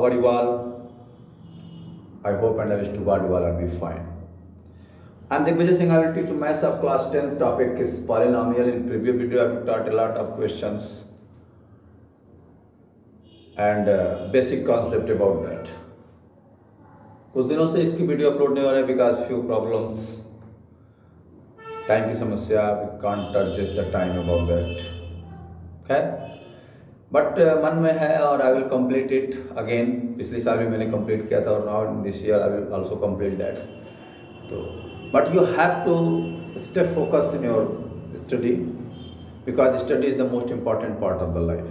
are you all? I hope and I wish to God you all will be fine. I am Digvijay Singh. I will teach you maths of class 10th. Topic is polynomial. In previous video I have taught a lot of questions and basic concept about that. कुछ दिनों से इसकी video upload नहीं हो रहा है because few problems, time की समस्या, we can't adjust the time about that. खैर बट मन में है और I will complete it again. पिछले साल भी मैंने कंप्लीट किया था और now in this year I will also complete that. तो but you have to stay focus in your study because study is the most important part of the life.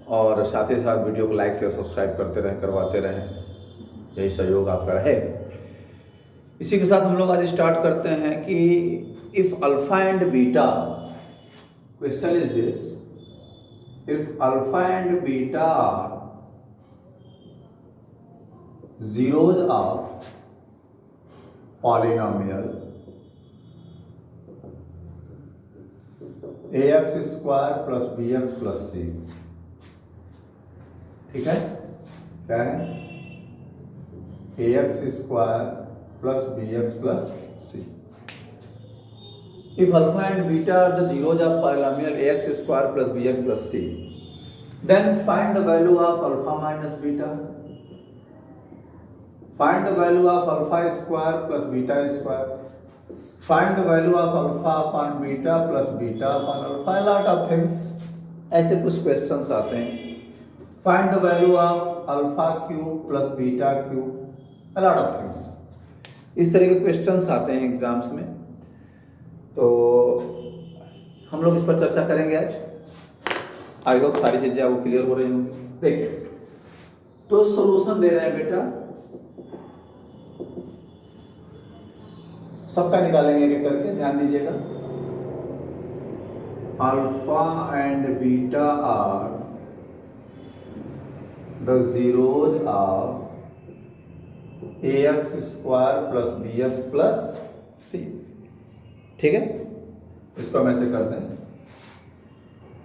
और साथ ही साथ वीडियो को लाइक से subscribe करते रहें, करवाते रहें, यही सहयोग आपका रहे. इसी के साथ हम लोग आज स्टार्ट करते हैं कि if alpha and beta, question is this, if alpha and beta are zeros of polynomial ax square plus bx plus c. ठीक है, क्या है? ax square plus bx plus c. If alpha and beta are the zeros of polynomial ax square plus bx plus c, then find the value of alpha minus beta. Find the value of alpha square plus beta square. Find the value of alpha upon beta plus beta upon alpha. A lot of things. ऐसे कुछ questions आते हैं. Find the value of alpha cube plus beta cube. A lot of things. इस तरह के questions आते हैं exams में. तो हम लोग इस पर चर्चा करेंगे आज. आई होप सारी चीजें आपको क्लियर हो रही होंगी. देखिए, तो सॉल्यूशन दे रहे हैं बेटा, सबका निकालेंगे एक करके, ध्यान दीजिएगा. Alpha and beta are the zeros of ax square plus bx plus c. ठीक है, इसको हम ऐसे कर दें.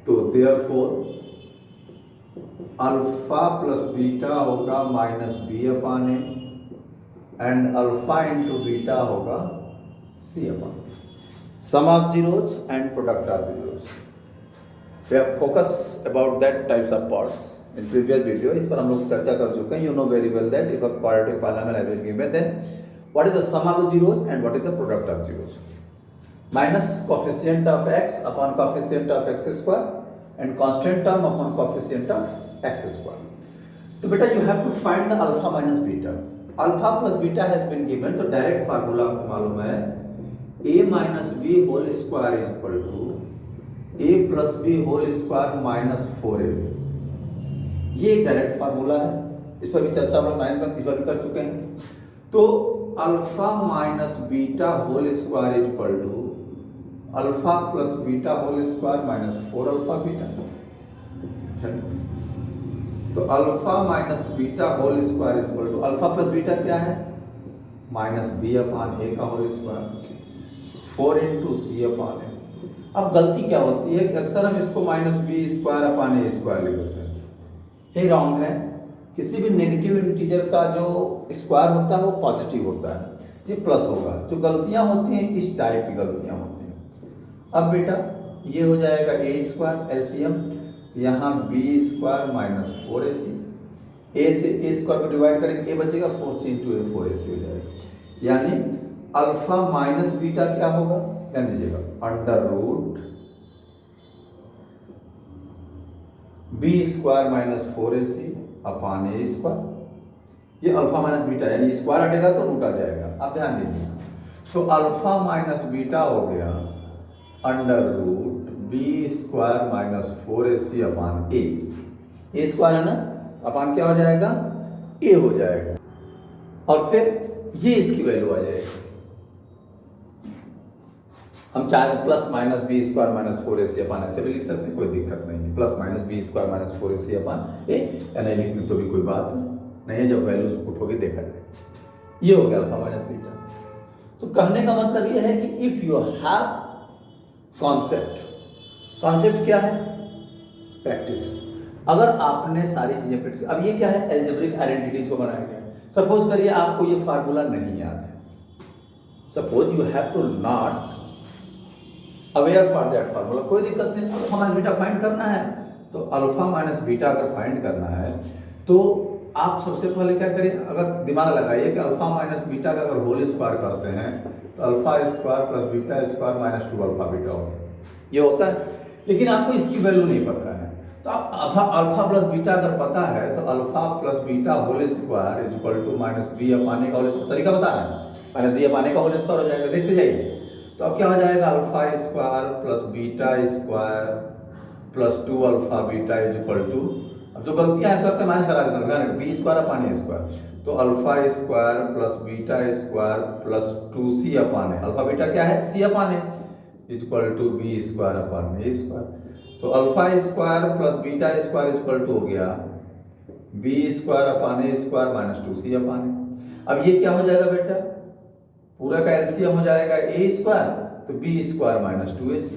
तो देयरफॉर अल्फा प्लस बीटा होगा minus b upon a and alpha into beta होगा c upon. Sum of zeros and product of zeros. We have focus about that types of parts in previous video. इस पर हम लोग चर्चा कर चुके हैं. You know very well that if a quadratic polynomial has been given, then what is the sum of the zeros and what is the product of zeros. Minus coefficient of x upon coefficient of x square and constant term upon coefficient of x square. तो बेटा you have to find the alpha minus beta. Alpha plus beta has been given, तो direct formula आपको मालूम है, a minus B whole square is equal to a plus B whole square minus 4ab. ये एक direct formula है. इस पर भी चर्चा हम लोग 9th में इस पर भी कर चुके हैं. तो alpha minus beta whole square is equal to alpha plus beta whole square minus 4 alpha beta. तो alpha minus beta whole square is equal to alpha plus beta क्या है? माइनस बी अपान ए का whole square 4 into c upon a. अब गलती क्या होती है कि अक्सर हम इसको माइनस बी स्क्वायर अपान ए स्क्वायर लिख देते हैं. ये रॉन्ग है. किसी भी नेगेटिव इंटीजर का जो स्क्वायर होता है वो पॉजिटिव होता है, ये प्लस होगा. जो गलतियां होती हैं इस टाइप की गलतियां होती हैं. अब बेटा ये हो जाएगा ए स्क्वायर एलसीएम, यहाँ बी स्क्वायर माइनस 4ac. ए से ए स्क्वायर को डिवाइड करेंगे, ए बचेगा 4c इंटू ए 4ac हो जाएगा. यानी अल्फा माइनस बीटा क्या होगा? ध्यान दीजिएगा, under root B square minus 4ac upon ए स्क्वायर. ये अल्फा माइनस बीटा, यानी स्क्वायर हटेगा तो रूट आ जाएगा. अब ध्यान दीजिए, तो अल्फा माइनस बीटा हो गया under root B square minus 4ac upon A. A square है ना, अपान क्या हो जाएगा? ए हो जाएगा. और फिर ये इसकी वैल्यू आ जाएगी. हम चाहे plus minus B square minus 4ac upon ऐसे भी लिख सकते हैं, कोई दिक्कत नहीं है. Plus minus B square minus 4ac upon A, या नहीं लिखने तो भी कोई बात नहीं है. जब वैल्यूज पुट होगी देखा जाएगा. ये हो गया अल्फा माइनस बीटा. तो कहने का मतलब ये है कि if you have concept, concept क्या है? प्रैक्टिस. अगर आपने सारी चीजें फिट की, अब ये क्या है, एल्जेब्रिक आइडेंटिटीज को बनाया गया है। सपोज करिए आपको ये फार्मूला नहीं याद है, suppose you have to not aware for that formula, कोई दिक्कत नहीं। अल्फा माइनस बीटा फाइंड करना है तो अल्फा माइनस बीटा अगर फाइंड करना है तो आप सबसे पहले क्या करिए, अगर दिमाग लगाइए कि अल्फा माइनस बीटा का अगर होल स्क्वायर करते हैं तो alpha square plus beta square minus 2 alpha beta होता है, ये होता है। लेकिन आपको इसकी वैल्यू नहीं पता है, तो आप अल्फा प्लस बीटा अगर पता है तो alpha plus beta whole square is equal to minus b upon a का होल स्क्वायर, तरीका बता रहे हैं, माइनस बी अपाने का होल स्क्वायर हो जाएगा, देखते जाइए। तो अब क्या हो जाएगा, alpha square plus beta square plus 2 alpha beta is equal to, अब जो गलतियां करते हैं माइनस लगा देते हैं, बी स्क्वायर अपाने स्क्वायर, तो alpha square plus beta square plus 2c upon a, alpha beta क्या है, c upon a is equal to b square upon A square. तो alpha square plus beta square is equal to हो गया b square upon A square minus 2c upon a. अब ये क्या हो जाएगा बेटा, पूरा का एलसीएम हो जाएगा ए स्क्वायर, तो बी स्क्वायर माइनस 2ac,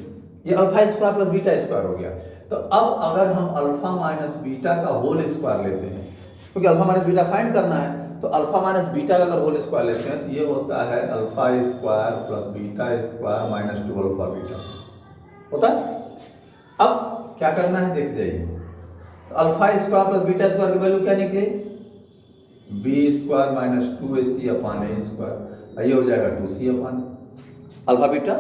ये alpha square plus beta square हो गया। तो अब अगर हम अल्फा माइनस बीटा का होल स्क्वायर लेते हैं, क्योंकि अल्फा माइनस बीटा फाइंड करना है, तो अल्फा माइनस बीटा का अगर होल स्क्वायर लेते हैं तो ये होता है alpha square plus beta square minus 2 alpha beta होता है। अब क्या करना है देख जाइए, तो alpha square plus beta square की वैल्यू क्या निकले, B square minus 2ac upon ए स्क्वायर, ये हो जाएगा 2c अपान alpha beta,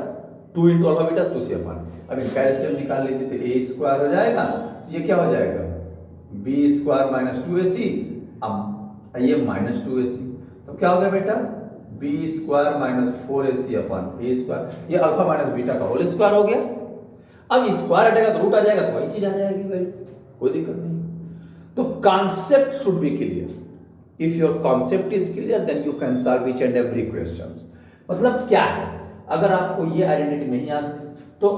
2 into alpha beta 2c अपान। अब इनका एलसीएम निकाल लीजिए तो ए स्क्वायर हो जाएगा, तो ये क्या हो जाएगा, बी स्क्वायर माइनस 2ac, अब ये माइनस 2ac, तो क्या हो गया बेटा, B square minus 4ac upon ए स्क्वायर, ये अल्फा माइनस बीटा का होल स्क्वायर हो गया। अब स्क्वायर हटेगा तो रूट आ जाएगा, तो वही चीज आ जाएगी वैल्यू, कोई दिक्कत नहीं। तो concept should be clear, if your concept is clear then you can solve each and every questions. मतलब क्या है, अगर आपको ये आइडेंटिटी नहीं याद है तो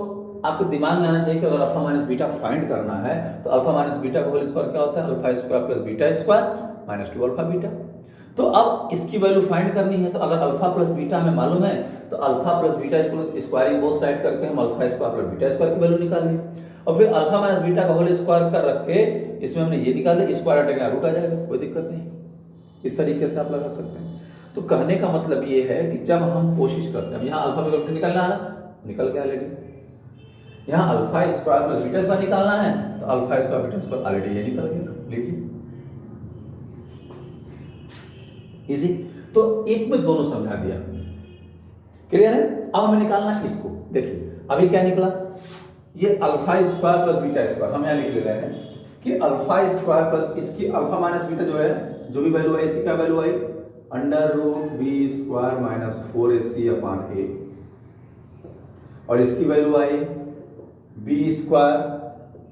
आपको दिमाग में आना चाहिए कि अगर अल्फा माइनस बीटा फाइंड करना है तो अल्फा माइनस बीटा का होल स्क्वायर क्या होता है, alpha square plus beta square minus 2 alpha beta. तो अब इसकी वैल्यू फाइंड करनी है, तो अगर अल्फा प्लस बीटा हमें मालूम है तो alpha plus beta squaring both side करके हम alpha square plus beta square की वैल्यू निकाल ली, और फिर अल्फा माइनस बीटा का होल स्क्वायर कर रख के इसमें हमने ये निकाल दिया, स्क्वायर हटेगा रूट आ जाएगा, कोई दिक्कत नहीं। इस तरीके से आप लगा सकते हैं। तो कहने का मतलब ये है कि जब हम कोशिश करते हैं, यहाँ अल्फा बीटा निकलना है, निकल गया ऑलरेडी, यहाँ alpha square plus beta square निकालना है तो alpha square beta square already ये निकल गया, लीजिए इजी। तो एक में दोनों समझा दिया, क्लियर है। अब हमें निकालना है इसको, देखिए अभी क्या निकला, ये alpha square plus beta square हम यहाँ लिख ले रहे हैं कि अल्फा स्क्वायर प्लस इसकी अल्फा माइनस बीटा जो है, जो भी वैल्यू है इसकी क्या वैल्यू आई, under root B square minus 4ac upon a, और इसकी वैल्यू आई b square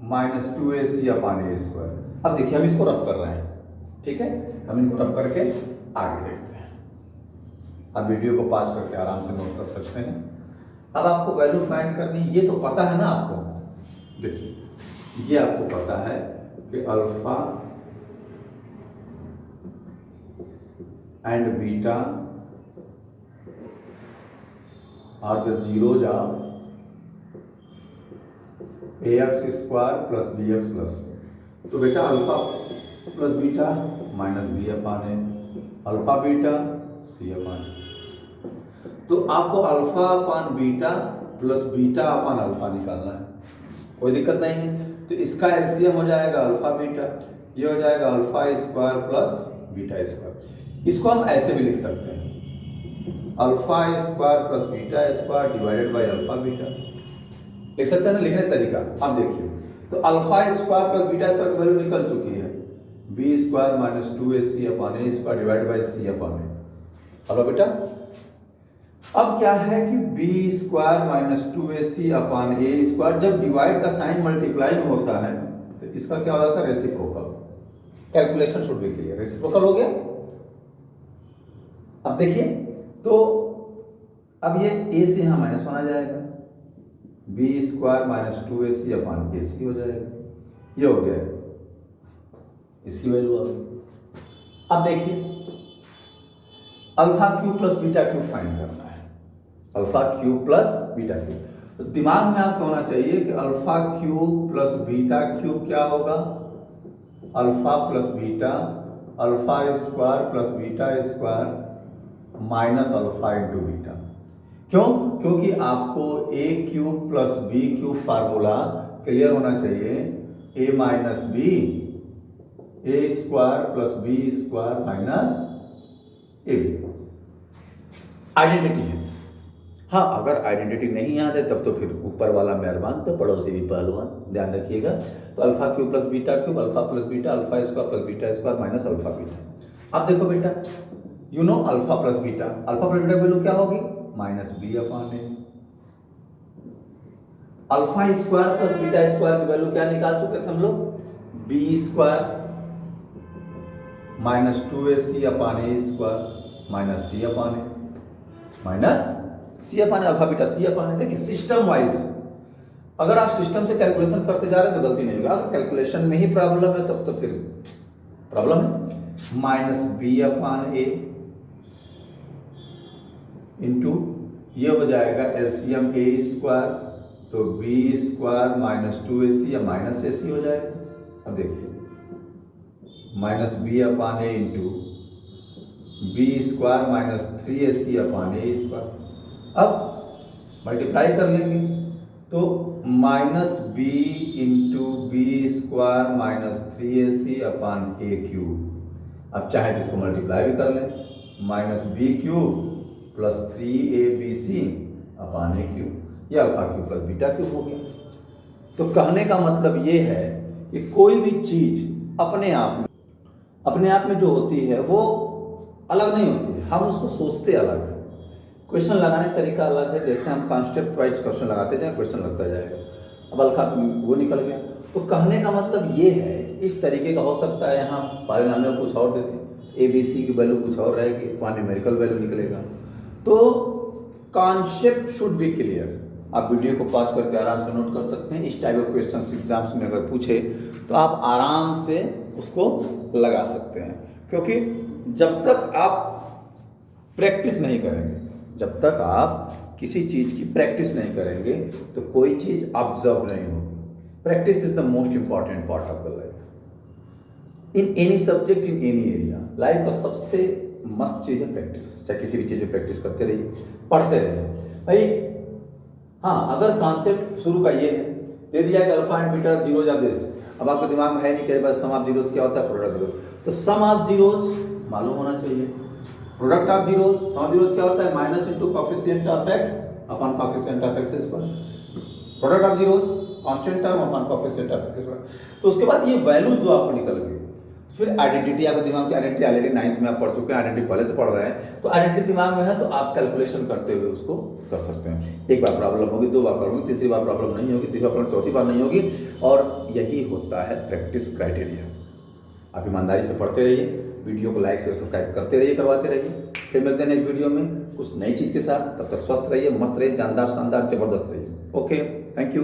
minus 2ac upon ए स्क्वायर। अब देखिए हम इसको रफ कर रहे हैं, ठीक है, हम इनको रफ करके आगे देखते हैं। आप वीडियो को पॉज करके आराम से नोट कर सकते हैं। अब आपको वैल्यू फाइंड करनी, ये तो पता है ना आपको, देखिए ये आपको पता है कि alpha and beta are the zeros of ax square plus bx plus, तो बेटा alpha plus beta minus b upon है, अल्फा बीटा सी अपान। तो आपको alpha upon beta plus beta upon alpha निकालना है, कोई दिक्कत नहीं है। तो इसका एलसीएम हो जाएगा अल्फा बीटा, ये हो जाएगा alpha square plus beta square. इसको हम ऐसे भी लिख सकते हैं, alpha square plus beta square divided by alpha beta, लिख सकते हैं ना, लिखने तरीका। अब देखिए, तो alpha square plus beta square की वैल्यू निकल चुकी है, B square minus 2ac upon A square divide by C upon A, hello बेटा। अब क्या है कि B square minus 2ac upon ए स्क्वायर, जब डिवाइड का साइन मल्टीप्लाई में होता है तो इसका क्या हो जाता है, reciprocal. Calculation should be clear, reciprocal हो गया। अब देखिए, तो अब ये a से यहां माइनस 1 आ जाएगा, B square minus 2ac upon ए सी हो जाएगा, ये हो गया है इसकी वैल्यू। अब देखिए alpha cube plus beta cube find करना है, alpha cube plus beta cube. तो दिमाग में आपको होना चाहिए कि alpha cube plus beta cube क्या होगा, alpha plus beta alpha square plus beta square minus alpha into beta. क्यों? क्योंकि आपको a cube plus b cube formula clear होना चाहिए। A minus b a square plus b square minus a b identity है। हाँ, अगर identity नहीं याद है तब तो फिर ऊपर वाला मेहरबान तो पड़ोसी भी पहलवान, ध्यान रखिएगा। तो alpha cube plus beta cube alpha plus beta alpha square plus beta square minus alpha beta. अब देखो बेटा, you know alpha plus beta की वैल्यू क्या होगी? Minus B upon a. Alpha square plus beta square की value क्या निकाल चुके थे हम लोग? B square minus 2ac upon A square minus c upon a minus c upon alpha beta c upon. देखिए सिस्टम वाइज अगर आप सिस्टम से कैलकुलेशन करते जा रहे हैं तो गलती नहीं होगा। अगर कैलकुलेशन में ही प्रॉब्लम है तब तो फिर प्रॉब्लम है। Minus B upon A into ये हो जाएगा एलसीएम ए स्क्वायर, तो बी स्क्वायर माइनस 2ac या माइनस ac हो जाएगा। अब देखिए minus B upon A into B square minus 3ac upon A square. अब मल्टीप्लाई कर लेंगे तो minus B into B square minus 3ac upon A cube. अब चाहे तो इसको मल्टीप्लाई भी कर लें, minus B cube plus 3abc upon A cube, ये alpha cube plus beta cube हो गया। तो कहने का मतलब ये है कि कोई भी चीज अपने आप में जो होती है वो अलग नहीं होती है, हम उसको सोचते अलग है। क्वेश्चन लगाने का तरीका अलग है। जैसे हम कॉन्सेप्ट वाइज क्वेश्चन लगाते जाए क्वेश्चन लगता जाएगा। अब अल्फा वो निकल गया। तो कहने का मतलब ये है कि इस तरीके का हो सकता है, यहाँ परिणाम कुछ और देते, ABC की वैल्यू कुछ और रहेगी तो वहाँ न्यूमेरिकल वैल्यू निकलेगा। तो कॉन्सेप्ट शुड बी क्लियर। आप वीडियो को पॉज करके आराम से नोट कर सकते हैं। इस टाइप ऑफ क्वेश्चन एग्जाम्स में अगर पूछे तो आप आराम से उसको लगा सकते हैं, क्योंकि जब तक आप प्रैक्टिस नहीं करेंगे, जब तक आप किसी चीज की प्रैक्टिस नहीं करेंगे तो कोई चीज ऑब्जर्व नहीं होगी। Practice is the most important part of the life in any subject in any area. Life का सबसे मस्त चीज है प्रैक्टिस। चाहे किसी भी चीज में प्रैक्टिस करते रहिए, पढ़ते रहिए भाई। हाँ, अगर कॉन्सेप्ट शुरू का ये है, दे दिया कि alpha and beta zeros of this, अब आपके दिमाग में है नहीं कि सम ऑफ जीरोज क्या होता है, प्रोडक्ट जीरोज, तो सम ऑफ जीरोज मालूम होना चाहिए। Product of zeros, sum of zeros क्या होता है? Minus into coefficient of X upon coefficient of X square. Product of zeros constant term upon coefficient of X square. तो उसके बाद ये वैल्यू जो आपको निकल गई, फिर आइडेंटिटी आपके दिमाग की, आइडेंटिटी ऑलरेडी 9th में आप पढ़ चुके हैं, आइडेंटिटी पहले से पढ़ रहे हैं, तो आइडेंटिटी दिमाग में है तो आप कैलकुलेशन करते हुए उसको कर सकते हैं। एक बार प्रॉब्लम होगी, दो बार प्रॉब्लम होगी, तीसरी बार प्रॉब्लम नहीं होगी, तीसरी बार प्रॉब्लम, चौथी बार नहीं होगी। और यही होता है प्रैक्टिस क्राइटेरिया। आप ईमानदारी से पढ़ते रहिए, वीडियो को लाइक से सब्सक्राइब करते रहिए, करवाते रहिए। फिर मिलते हैं नेक्स्ट वीडियो में कुछ नई चीज़ के साथ। तब तक स्वस्थ रहिए, मस्त रहिए, जानदार, शानदार, जबरदस्त रहिए। Okay, thank you.